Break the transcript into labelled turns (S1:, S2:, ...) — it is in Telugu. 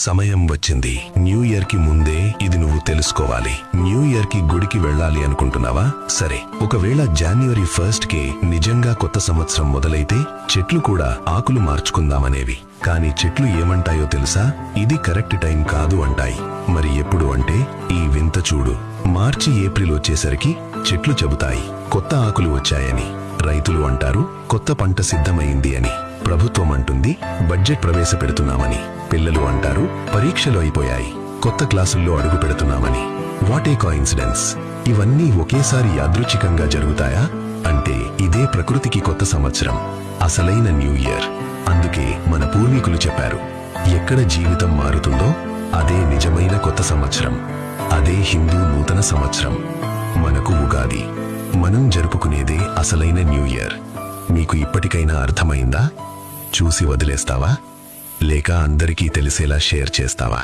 S1: సమయం వచ్చింది. న్యూ ఇయర్ కి ముందే ఇది నువ్వు తెలుసుకోవాలి. న్యూ ఇయర్ కి గుడికి వెళ్ళాలి అనుకుంటున్నావా? సరే, ఒకవేళ January 1st కే నిజంగా కొత్త సంవత్సరం మొదలైతే చెట్లు కూడా ఆకులు మార్చుకుందామనేవి. కానీ చెట్లు ఏమంటాయో తెలుసా? ఇది కరెక్ట్ టైం కాదు అంటాయి. మరి ఎప్పుడు అంటే ఈ వింత చూడు. మార్చి ఏప్రిల్ వచ్చేసరికి చెట్లు చెబుతాయి కొత్త ఆకులు వచ్చాయని. రైతులు అంటారు కొత్త పంట సిద్ధమైంది అని. ప్రభుత్వం అంటుంది బడ్జెట్ ప్రవేశపెడుతున్నామని. పిల్లలు అంటారు పరీక్షలు అయిపోయాయి, కొత్త క్లాసుల్లో అడుగు పెడుతున్నామని. What a coincidence! ఇవన్నీ ఒకేసారి యాదృచ్ఛికంగా జరుగుతాయా? అంటే ఇదే ప్రకృతికి కొత్త సంవత్సరం, అసలైన న్యూ ఇయర్. అందుకే మన పూర్వీకులు చెప్పారు, ఎక్కడ జీవితం మారుతుందో అదే నిజమైన కొత్త సంవత్సరం. అదే హిందూ నూతన సంవత్సరం. మనకు ఉగాది. మనం జరుపుకునేదే అసలైన న్యూ ఇయర్. మీకు ఇప్పటికైనా అర్థమైందా? చూసి వదిలేస్తావా? లేక అందరికీ తెలిసేలా షేర్ చేస్తావా?